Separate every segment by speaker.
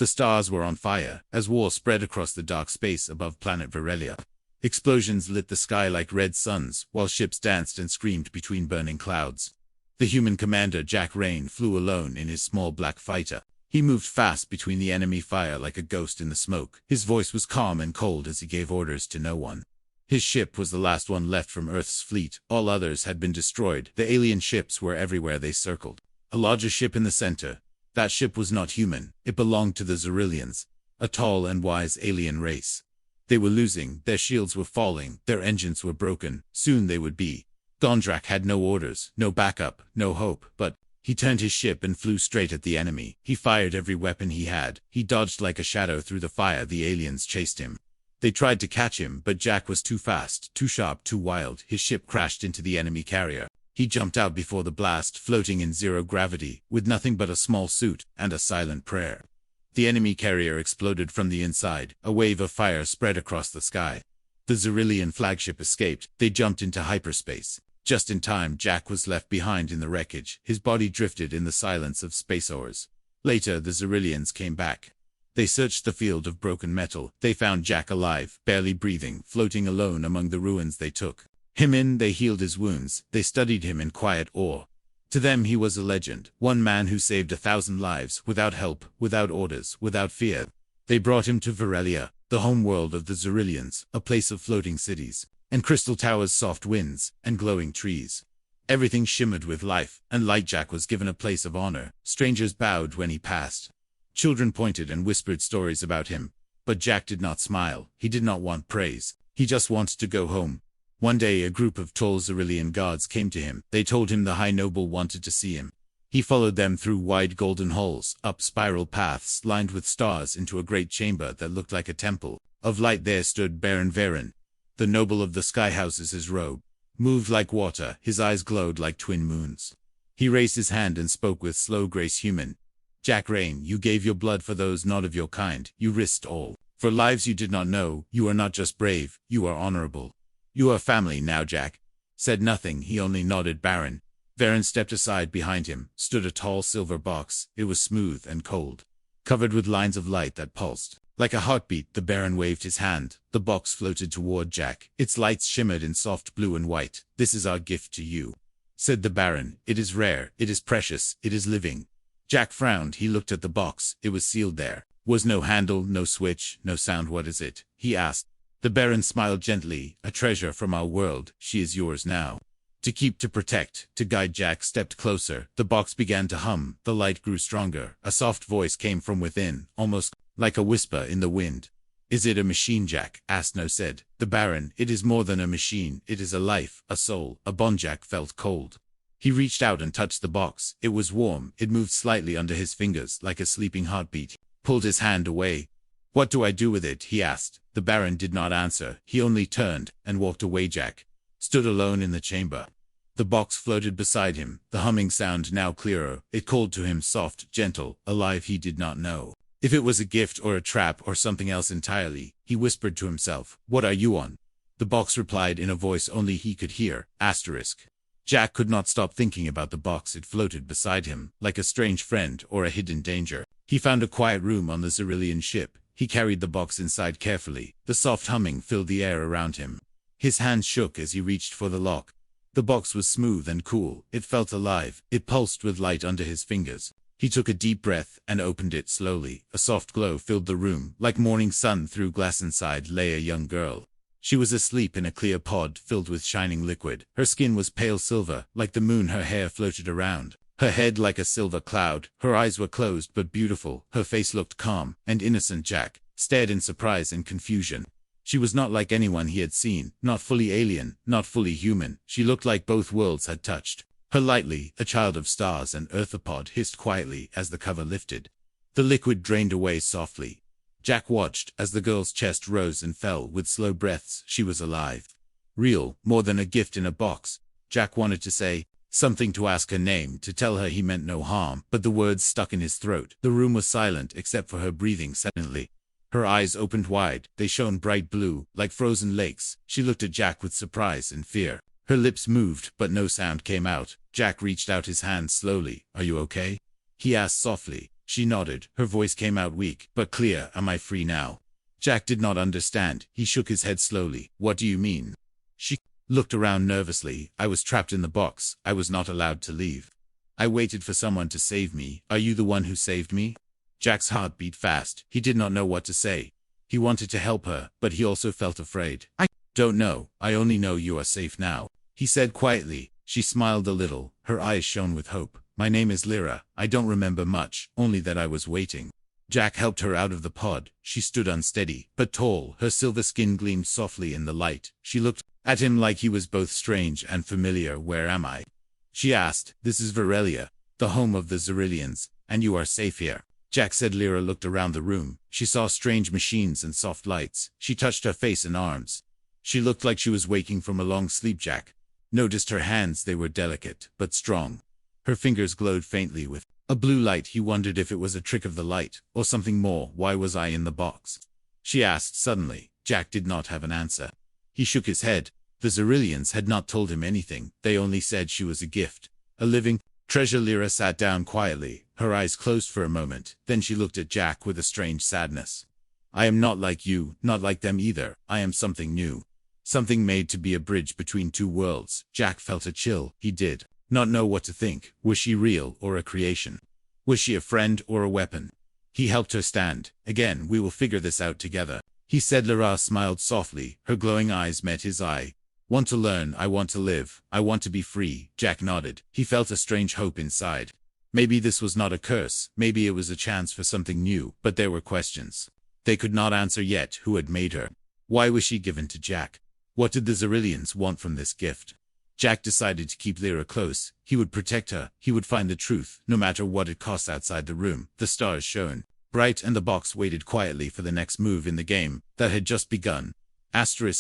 Speaker 1: The stars were on fire, as war spread across the dark space above planet Varelia. Explosions lit the sky like red suns, while ships danced and screamed between burning clouds. The human commander Jack Rain flew alone in his small black fighter. He moved fast between the enemy fire like a ghost in the smoke. His voice was calm and cold as he gave orders to no one. His ship was the last one left from Earth's fleet. All others had been destroyed. The alien ships were everywhere they circled. A larger ship in the center. That ship was not human. It belonged to the Xyrillians, a tall and wise alien race. They were losing, their shields were falling, their engines were broken. Soon they would be. Gondrak had no orders, no backup, no hope, but he turned his ship and flew straight at the enemy. He fired every weapon he had. He dodged like a shadow through the fire. The aliens chased him. They tried to catch him, but Jack was too fast, too sharp, too wild. His ship crashed into the enemy carrier. He jumped out before the blast, floating in zero gravity, with nothing but a small suit and a silent prayer. The enemy carrier exploded from the inside. A wave of fire spread across the sky. The Xyrillian flagship escaped. They jumped into hyperspace. Just in time, Jack was left behind in the wreckage. His body drifted in the silence of space ores. Later, the Xyrillians came back. They searched the field of broken metal. They found Jack alive, barely breathing, floating alone among the ruins. They took him in. They healed his wounds. They studied him in quiet awe. To them he was a legend, one man who saved 1,000 lives, without help, without orders, without fear. They brought him to Varelia, the home world of the Xyrillians, a place of floating cities, and crystal towers, soft winds, and glowing trees. Everything shimmered with life, and light. Jack was given a place of honor. Strangers bowed when he passed. Children pointed and whispered stories about him. But Jack did not smile. He did not want praise. He just wanted to go home. One day a group of tall Xyrillian guards came to him. They told him the High Noble wanted to see him. He followed them through wide golden halls, up spiral paths lined with stars, into a great chamber that looked like a temple of light. There stood Baron Varen, the noble of the sky houses. His robe moved like water. His eyes glowed like twin moons. He raised his hand and spoke with slow grace. Human Jack Rain, you gave your blood for those not of your kind. You risked all for lives you did not know. You are not just brave, you are honorable. You are family now. Jack said nothing. He only nodded. Baron Varen stepped aside. Behind him stood a tall silver box. It was smooth and cold, covered with lines of light that pulsed like a heartbeat. The Baron waved his hand. The box floated toward Jack. Its lights shimmered in soft blue and white. This is our gift to you, said the Baron. It is rare, it is precious, it is living. Jack frowned. He looked at the box. It was sealed. There was no handle, no switch, no sound. What is it? He asked. The Baron smiled gently. A treasure from our world. She is yours now. To keep, to protect, to guide. Jack stepped closer. The box began to hum. The light grew stronger. A soft voice came from within, almost like a whisper in the wind. Is it a machine? Jack asked. No, said the Baron. It is more than a machine. It is a life, a soul, a bond. Jack felt cold. He reached out and touched the box. It was warm. It moved slightly under his fingers like a sleeping heartbeat. He pulled his hand away. What do I do with it? He asked. The Baron did not answer. He only turned and walked away. Jack stood alone in the chamber. The box floated beside him, the humming sound now clearer. It called to him, soft, gentle, alive. He did not know if it was a gift or a trap or something else entirely. He whispered to himself, "What are you on?" The box replied in a voice only he could hear, asterisk. Jack could not stop thinking about the box. It floated beside him, like a strange friend or a hidden danger. He found a quiet room on the Xyrillian ship. He carried the box inside carefully. The soft humming filled the air around him. His hands shook as he reached for the lock. The box was smooth and cool. It felt alive. It pulsed with light under his fingers. He took a deep breath and opened it slowly. A soft glow filled the room. Like morning sun through glass. Inside lay a young girl. She was asleep in a clear pod filled with shining liquid. Her skin was pale silver, like the moon. Her hair floated around her head like a silver cloud. Her eyes were closed but beautiful. Her face looked calm and innocent. Jack stared in surprise and confusion. She was not like anyone he had seen, not fully alien, not fully human. She looked like both worlds had touched her lightly. A child of stars and earth. The pod hissed quietly as the cover lifted. The liquid drained away softly. Jack watched as the girl's chest rose and fell with slow breaths. She was alive. Real, more than a gift in a box. Jack wanted to say something, to ask her name, to tell her he meant no harm, but the words stuck in his throat. The room was silent except for her breathing. Suddenly, her eyes opened wide. They shone bright blue, like frozen lakes. She looked at Jack with surprise and fear. Her lips moved, but no sound came out. Jack reached out his hand slowly. "Are you okay?" he asked softly. She nodded. Her voice came out weak, but clear. Am I free now? Jack did not understand. He shook his head slowly. What do you mean? She looked around nervously. I was trapped in the box. I was not allowed to leave. I waited for someone to save me. Are you the one who saved me? Jack's heart beat fast. He did not know what to say. He wanted to help her, but he also felt afraid. I don't know. I only know you are safe now, he said quietly. She smiled a little. Her eyes shone with hope. My name is Lyra. I don't remember much, only that I was waiting. Jack helped her out of the pod. She stood unsteady, but tall. Her silver skin gleamed softly in the light. She looked at him like he was both strange and familiar. Where am I? She asked. This is Virelia, the home of the Xyrillians, and you are safe here. Jack said. Lyra looked around the room. She saw strange machines and soft lights. She touched her face and arms. She looked like she was waking from a long sleep. Jack noticed her hands. They were delicate, but strong. Her fingers glowed faintly with a blue light. He wondered if it was a trick of the light, or something more. Why was I in the box? She asked suddenly. Jack did not have an answer. He shook his head. The Xyrillians had not told him anything. They only said she was a gift, a living treasure. Lyra sat down quietly. Her eyes closed for a moment. Then she looked at Jack with a strange sadness. I am not like you, not like them either. I am something new. Something made to be a bridge between two worlds. Jack felt a chill. He did not know what to think. Was she real or a creation? Was she a friend or a weapon? He helped her stand. Again, we will figure this out together, he said. Lyra smiled softly. Her glowing eyes met his eye. Want to learn? I want to live. I want to be free. Jack nodded. He felt a strange hope inside. Maybe this was not a curse. Maybe it was a chance for something new. But there were questions they could not answer yet. Who had made her? Why was she given to Jack? What did the Xyrillians want from this gift? Jack decided to keep Lyra close. He would protect her. He would find the truth, no matter what it cost. Outside the room, the stars shone bright, and the box waited quietly for the next move in the game that had just begun.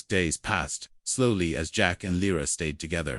Speaker 1: Days passed slowly as Jack and Lyra stayed together.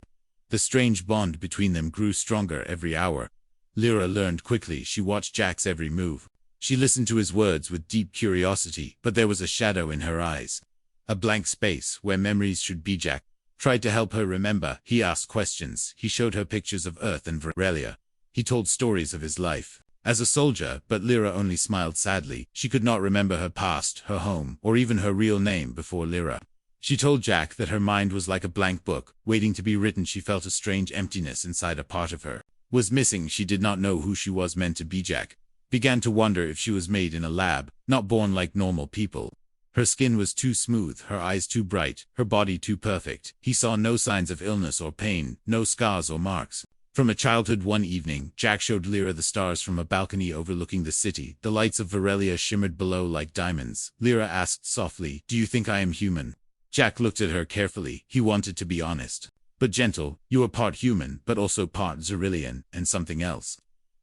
Speaker 1: The strange bond between them grew stronger every hour. Lyra learned quickly. She watched Jack's every move. She listened to his words with deep curiosity, but there was a shadow in her eyes. A blank space where memories should be. Jack tried to help her remember. He asked questions. He showed her pictures of Earth and Virelia. He told stories of his life as a soldier, but Lyra only smiled sadly. She could not remember her past, her home, or even her real name before Lyra. She told Jack that her mind was like a blank book, waiting to be written. She felt a strange emptiness inside. A part of her was missing. She did not know who she was meant to be. Jack began to wonder if she was made in a lab, not born like normal people. Her skin was too smooth, her eyes too bright, her body too perfect. He saw no signs of illness or pain, no scars or marks from a childhood. One evening, Jack showed Lyra the stars from a balcony overlooking the city. The lights of Virelia shimmered below like diamonds. Lyra asked softly, "Do you think I am human?" Jack looked at her carefully. He wanted to be honest, but gentle. "You are part human, but also part Xyrillian, and something else.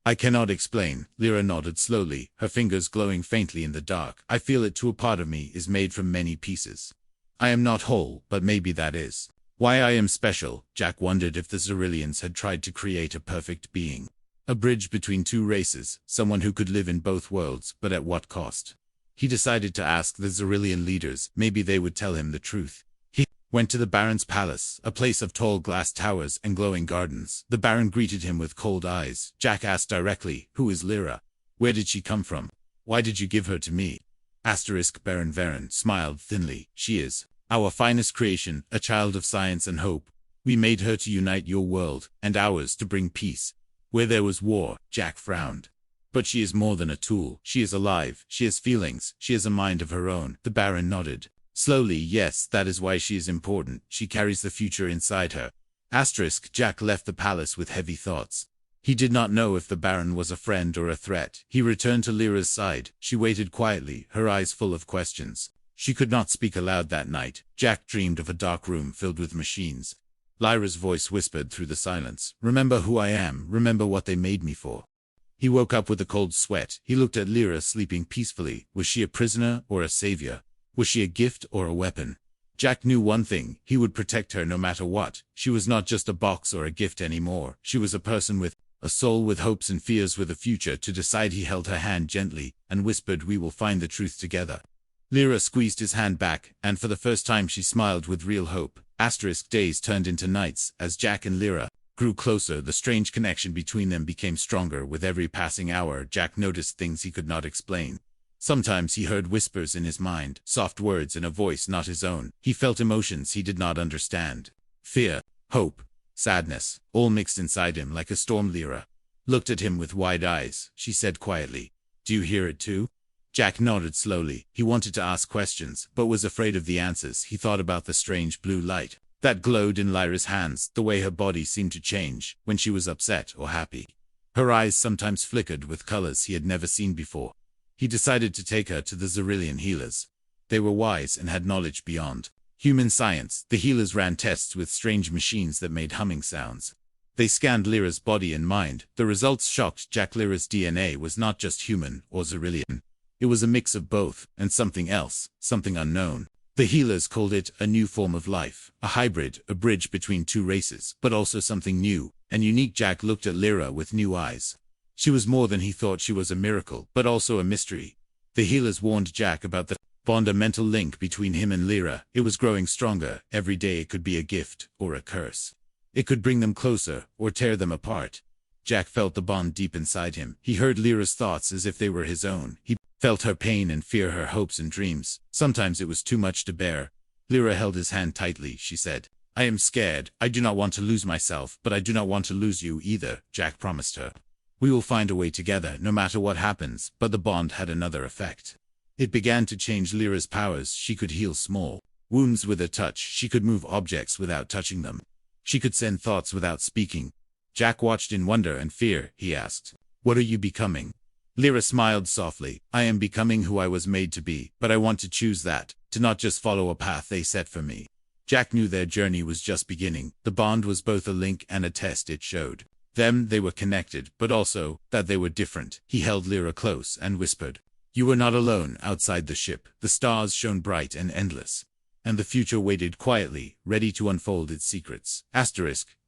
Speaker 1: I cannot explain." Lyra nodded slowly, her fingers glowing faintly in the dark. "I feel it too. A part of me is made from many pieces. I am not whole, but maybe that is why I am special." Jack wondered if the Xyrillians had tried to create a perfect being, a bridge between two races, someone who could live in both worlds, but at what cost? He decided to ask the Xyrillian leaders. Maybe they would tell him the truth. He went to the Baron's palace, a place of tall glass towers and glowing gardens. The Baron greeted him with cold eyes. Jack asked directly, "Who is Lyra? Where did she come from? Why did you give her to me?" Baron Varen smiled thinly. "She is our finest creation, a child of science and hope. We made her to unite your world, and ours to bring peace where there was war." Jack frowned. "But she is more than a tool. She is alive. She has feelings. She has a mind of her own." The Baron nodded slowly. "Yes, that is why she is important. She carries the future inside her." Jack left the palace with heavy thoughts. He did not know if the Baron was a friend or a threat. He returned to Lyra's side. She waited quietly, her eyes full of questions. She could not speak aloud that night. Jack dreamed of a dark room filled with machines. Lyra's voice whispered through the silence, "Remember who I am. Remember what they made me for." He woke up with a cold sweat. He looked at Lyra sleeping peacefully. Was she a prisoner or a savior? Was she a gift or a weapon? Jack knew one thing. He would protect her no matter what. She was not just a box or a gift anymore. She was a person with a soul, with hopes and fears, with a future to decide. He held her hand gently and whispered, "We will find the truth together." Lyra squeezed his hand back, and for the first time she smiled with real hope. Days turned into nights as Jack and Lyra grew closer. The strange connection between them became stronger with every passing hour. Jack noticed things he could not explain. Sometimes he heard whispers in his mind, soft words in a voice not his own. He felt emotions he did not understand. Fear, hope, sadness, all mixed inside him like a storm. Lyra looked at him with wide eyes. She said quietly, "Do you hear it too?" Jack nodded slowly. He wanted to ask questions, but was afraid of the answers. He thought about the strange blue light that glowed in Lyra's hands, the way her body seemed to change when she was upset or happy. Her eyes sometimes flickered with colors he had never seen before. He decided to take her to the Xyrillian healers. They were wise and had knowledge beyond human science. The healers ran tests with strange machines that made humming sounds. They scanned Lyra's body and mind. The results shocked Jack. Lyra's DNA was not just human or Xyrillian. It was a mix of both, and something else, something unknown. The healers called it a new form of life, a hybrid, a bridge between two races, but also something new and unique. Jack looked at Lyra with new eyes. She was more than he thought. She was a miracle, but also a mystery. The healers warned Jack about the bond, a mental link between him and Lyra. It was growing stronger. Every day it could be a gift or a curse. It could bring them closer or tear them apart. Jack felt the bond deep inside him. He heard Lyra's thoughts as if they were his own. He felt her pain and fear, her hopes and dreams. Sometimes it was too much to bear. Lyra held his hand tightly. She said, "I am scared. I do not want to lose myself, but I do not want to lose you either," Jack promised her. "We will find a way together, no matter what happens." But the bond had another effect. It began to change Lyra's powers. She could heal small wounds with a touch. She could move objects without touching them. She could send thoughts without speaking. Jack watched in wonder and fear. He asked, "What are you becoming?" Lyra smiled softly. "I am becoming who I was made to be, but I want to choose that, to not just follow a path they set for me." Jack knew their journey was just beginning. The bond was both a link and a test. It showed them they were connected, but also that they were different. He held Lyra close and whispered, "You were not alone outside the ship." The stars shone bright and endless, and the future waited quietly, ready to unfold its secrets.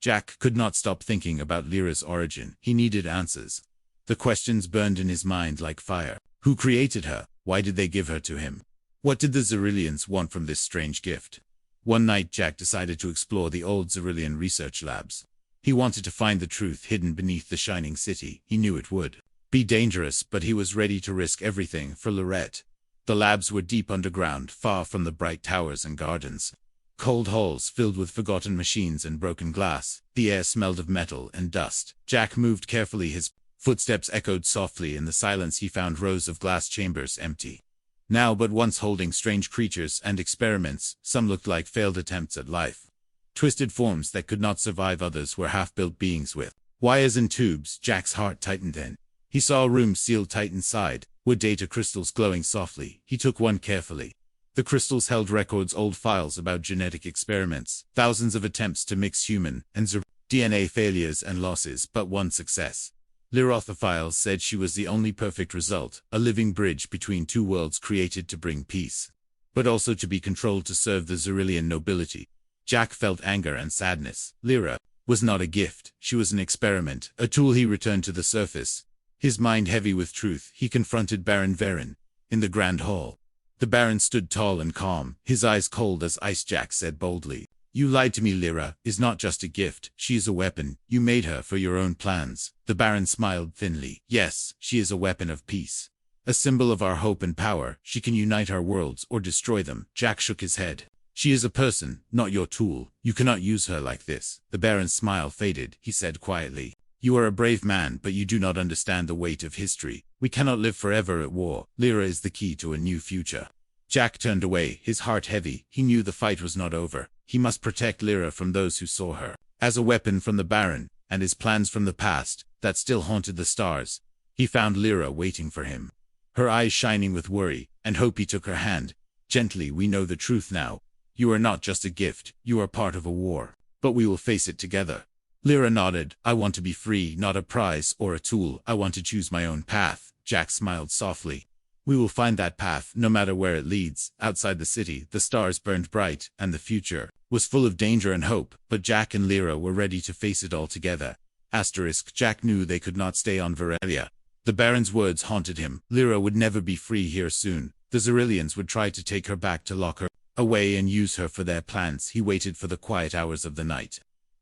Speaker 1: Jack could not stop thinking about Lyra's origin. He needed answers. The questions burned in his mind like fire. Who created her? Why did they give her to him? What did the Xyrillians want from this strange gift? One night Jack decided to explore the old Xyrillian research labs. He wanted to find the truth hidden beneath the shining city. He knew it would be dangerous, but he was ready to risk everything for Lorette. The labs were deep underground, far from the bright towers and gardens. Cold halls filled with forgotten machines and broken glass. The air smelled of metal and dust. Jack moved carefully. His footsteps echoed softly in the silence. He found rows of glass chambers empty now, but once holding strange creatures and experiments. Some looked like failed attempts at life. Twisted forms that could not survive. Others were half-built beings with wires and tubes. Jack's heart tightened then. He saw a room sealed tight inside, with data crystals glowing softly. He took one carefully. The crystals held records, old files about genetic experiments, thousands of attempts to mix human and DNA, failures and losses, but one success. Lyra, the files said she was the only perfect result, a living bridge between two worlds, created to bring peace, but also to be controlled to serve the Xyrillian nobility. Jack felt anger and sadness. Lyra was not a gift. She was an experiment, a tool. He returned to the surface, his mind heavy with truth. He confronted Baron Varen in the Grand Hall. The Baron stood tall and calm, his eyes cold as ice. Jack said boldly, "You lied to me. Lyra is not just a gift. She is a weapon. You made her for your own plans." The Baron smiled thinly. "Yes, she is a weapon of peace, a symbol of our hope and power. She can unite our worlds or destroy them." Jack shook his head. "She is a person, not your tool. You cannot use her like this." The Baron's smile faded. He said quietly, "You are a brave man, but you do not understand the weight of history. We cannot live forever at war. Lyra is the key to a new future." Jack turned away, his heart heavy. He knew the fight was not over. He must protect Lyra from those who saw her as a weapon from the Baron, and his plans from the past that still haunted the stars. He found Lyra waiting for him, her eyes shining with worry and hope. He took her hand gently. "We know the truth now. You are not just a gift. You are part of a war, but we will face it together." Lyra nodded. "I want to be free, not a prize or a tool. I want to choose my own path." Jack smiled softly. "We will find that path, no matter where it leads." Outside the city, the stars burned bright, and the future was full of danger and hope, but Jack and Lyra were ready to face it all together. Jack knew they could not stay on Varelia. The Baron's words haunted him. Lyra would never be free here soon. The Xyrillians would try to take her back, to lock her away and use her for their plans. He waited for the quiet hours of the night,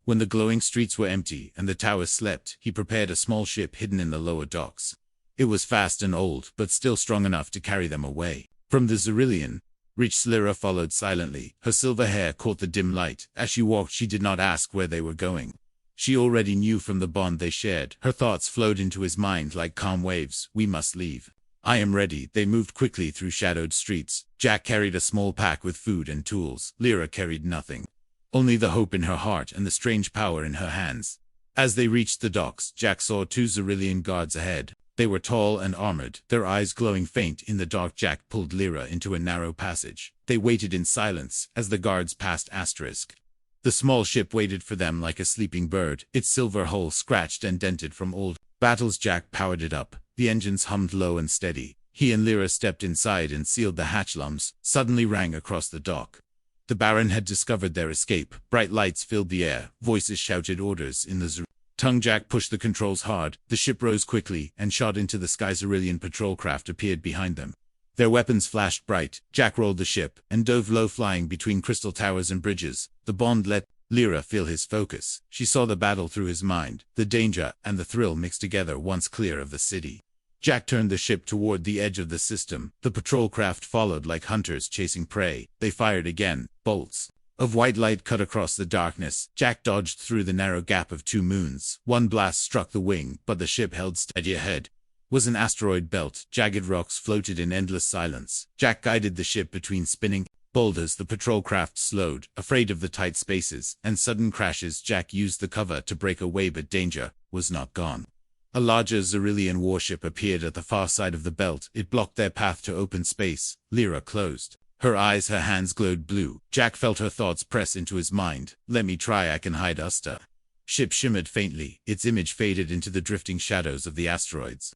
Speaker 1: When the glowing streets were empty and the towers slept, he prepared a small ship hidden in the lower docks. It was fast and old, but still strong enough to carry them away. From the Xyrillian, Rich Lyra followed silently. Her silver hair caught the dim light. As she walked, she did not ask where they were going. She already knew from the bond they shared. Her thoughts flowed into his mind like calm waves. We must leave. I am ready. They moved quickly through shadowed streets. Jack carried a small pack with food and tools. Lyra carried nothing. Only the hope in her heart and the strange power in her hands. As they reached the docks, Jack saw 2 Xyrillian guards ahead. They were tall and armored, their eyes glowing faint in the dark. Jack pulled Lyra into a narrow passage. They waited in silence as the guards passed Asterisk. The small ship waited for them like a sleeping bird, its silver hull scratched and dented from old battles. Jack powered it up. The engines hummed low and steady. He and Lyra stepped inside and sealed the hatch. Lumps suddenly rang across the dock. The Baron had discovered their escape. Bright lights filled the air. Voices shouted orders in the tongue. Jack pushed the controls hard. The ship rose quickly and shot into the sky. Xyrillian patrol craft appeared behind them. Their weapons flashed bright. Jack rolled the ship and dove low, flying between crystal towers and bridges. The bond let Lyra feel his focus. She saw the battle through his mind. The danger and the thrill mixed together once clear of the city. Jack turned the ship toward the edge of the system. The patrol craft followed like hunters chasing prey. They fired again. Bolts of white light cut across the darkness. Jack dodged through the narrow gap of 2 moons. One blast struck the wing, but the ship held steady. Ahead was an asteroid belt. Jagged rocks floated in endless silence. Jack guided the ship between spinning boulders. The patrol craft slowed, afraid of the tight spaces and sudden crashes. Jack used the cover to break away, but danger was not gone. A larger Xyrillian warship appeared at the far side of the belt. It blocked their path to open space. Lyra closed her eyes. Her hands glowed blue. Jack felt her thoughts press into his mind. Let me try. I can hide us. The ship shimmered faintly. Its image faded into the drifting shadows of the asteroids.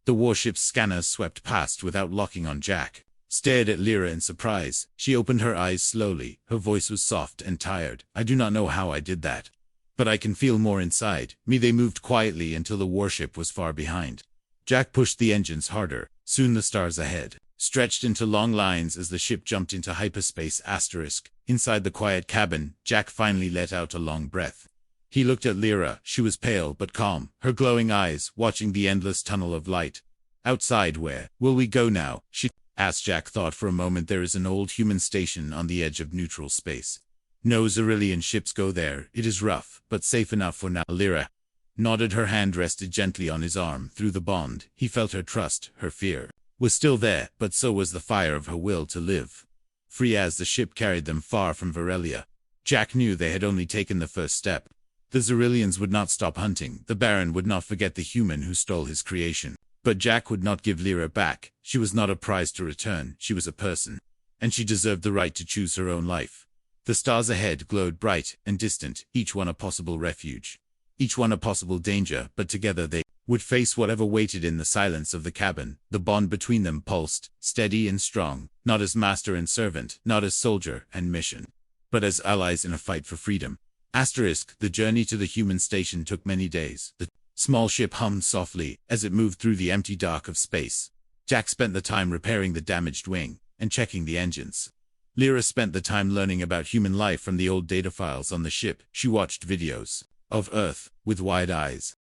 Speaker 1: The warship's scanners swept past without locking on. Jack stared at Lyra in surprise. She opened her eyes slowly. Her voice was soft and tired. I do not know how I did that, but I can feel more inside me. They moved quietly until the warship was far behind. Jack pushed the engines harder. Soon the stars ahead stretched into long lines as the ship jumped into hyperspace. Asterisk. Inside the quiet cabin, Jack finally let out a long breath. He looked at Lyra. She was pale but calm, her glowing eyes watching the endless tunnel of light. Outside. Where will we go now? She asked. Jack thought for a moment. There is an old human station on the edge of neutral space. No Xyrillian ships go there. It is rough, but safe enough for now. Lyra nodded. Her hand rested gently on his arm. Through the bond, he felt her trust. Her fear was still there, but so was the fire of her will to live free. As the ship carried them far from Varelia, Jack knew they had only taken the first step. The Xyrillians would not stop hunting. The Baron would not forget the human who stole his creation. But Jack would not give Lyra back. She was not a prize to return. She was a person, and she deserved the right to choose her own life. The stars ahead glowed bright and distant, each one a possible refuge, each one a possible danger, but together they would face whatever waited. In the silence of the cabin, the bond between them pulsed, steady and strong, not as master and servant, not as soldier and mission, but as allies in a fight for freedom. Asterisk. The journey to the human station took many days. The small ship hummed softly as it moved through the empty dark of space. Jack spent the time repairing the damaged wing and checking the engines. Lyra spent the time learning about human life from the old data files on the ship. She watched videos of Earth with wide eyes.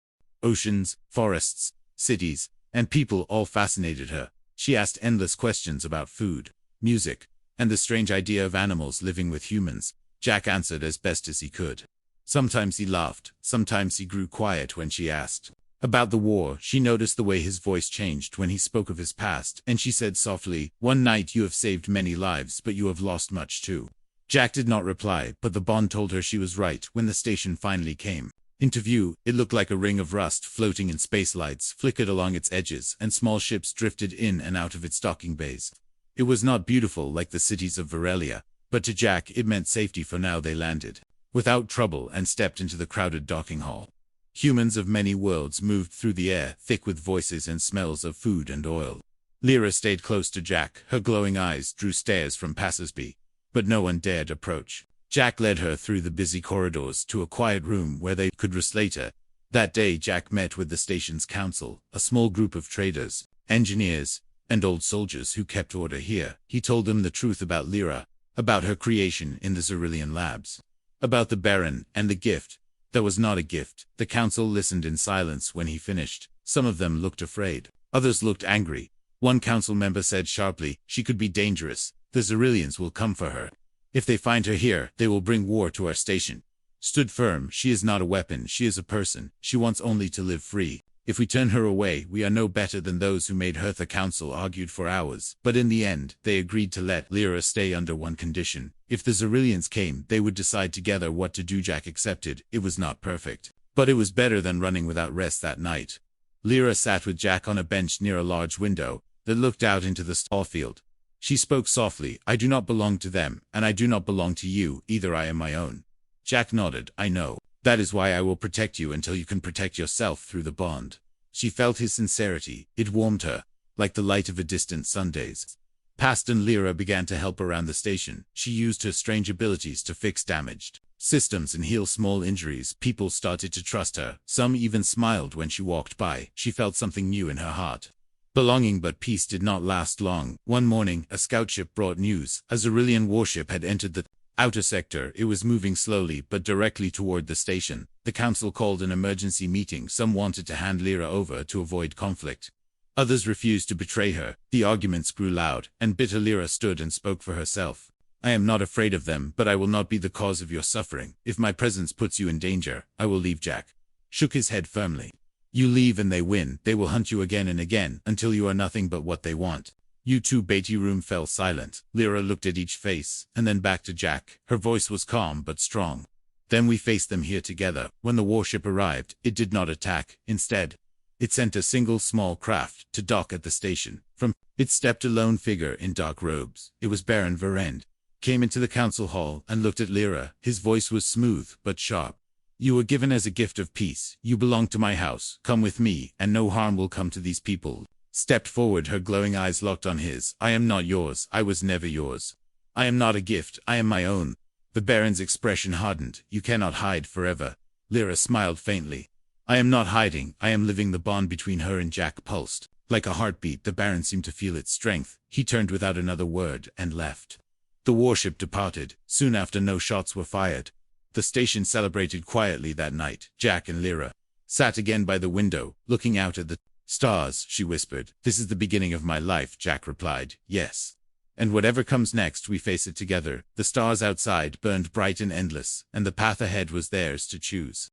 Speaker 1: Oceans, forests, cities, and people all fascinated her. She asked endless questions about food, music, and the strange idea of animals living with humans. Jack answered as best as he could. Sometimes he laughed, sometimes he grew quiet when she asked about the war. She noticed the way his voice changed when he spoke of his past, and she said softly, "One night you have saved many lives, but you have lost much too." Jack did not reply, but the bond told her she was right. When the station finally came into view, it looked like a ring of rust floating in space. Lights flickered along its edges, and small ships drifted in and out of its docking bays. It was not beautiful like the cities of Varelia, but to Jack it meant safety. For now they landed without trouble and stepped into the crowded docking hall. Humans of many worlds moved through the air, thick with voices and smells of food and oil. Lyra stayed close to Jack. Her glowing eyes drew stares from passers-by, but no one dared approach. Jack led her through the busy corridors to a quiet room where they could rest later. That day Jack met with the station's council, a small group of traders, engineers, and old soldiers who kept order here. He told them the truth about Lyra, about her creation in the Xyrillian labs, about the Baron and the gift That was not a gift. The council listened in silence when he finished. Some of them looked afraid. Others looked angry. One council member said sharply, "She could be dangerous. The Xyrillians will come for her. If they find her here, they will bring war to our station." Stood firm, "She is not a weapon, she is a person. She wants only to live free. If we turn her away, we are no better than those who made her." The council argued for hours, but in the end, they agreed to let Lyra stay under one condition. If the Xyrillians came, they would decide together what to do. Jack accepted. It was not perfect, but it was better than running without rest that night. Lyra sat with Jack on a bench near a large window that looked out into the starfield. She spoke softly, "I do not belong to them, and I do not belong to you either. I am my own." Jack nodded. "I know. That is why I will protect you until you can protect yourself through the bond." She felt his sincerity. It warmed her, like the light of a distant Sundays. Past and Lyra began to help around the station. She used her strange abilities to fix damaged systems and heal small injuries. People started to trust her. Some even smiled when she walked by. She felt something new in her heart. Belonging, but peace did not last long. One morning, a scout ship brought news. A Xyrillian warship had entered the outer sector. It was moving slowly, but directly toward the station. The council called an emergency meeting. Some wanted to hand Lyra over to avoid conflict. Others refused to betray her. The arguments grew loud, and bitter. Lyra stood and spoke for herself. "I am not afraid of them, but I will not be the cause of your suffering. If my presence puts you in danger, I will leave." Jack shook his head firmly. "You leave and they win. They will hunt you again and again, until you are nothing but what they want." You two. Beatty room fell silent. Lyra looked at each face, and then back to Jack. Her voice was calm but strong. "Then we faced them here together. When the warship arrived, it did not attack. Instead, it sent a single small craft to dock at the station. From it stepped a lone figure in dark robes. It was Baron Verend. Came into the council hall and looked at Lyra. His voice was smooth but sharp. "You were given as a gift of peace. You belong to my house. Come with me, and no harm will come to these people." Stepped forward. Her glowing eyes locked on his. "I am not yours. I was never yours. I am not a gift. I am my own." The Baron's expression hardened. "You cannot hide forever." Lyra smiled faintly. "I am not hiding. I am living." The bond between her and Jack pulsed like a heartbeat. The Baron seemed to feel its strength. He turned without another word and left. The warship departed. Soon after, no shots were fired. The station celebrated quietly that night. Jack and Lyra sat again by the window, looking out at the stars. She whispered, "This is the beginning of my life." Jack replied, "Yes. And whatever comes next, we face it together." The stars outside burned bright and endless, and the path ahead was theirs to choose.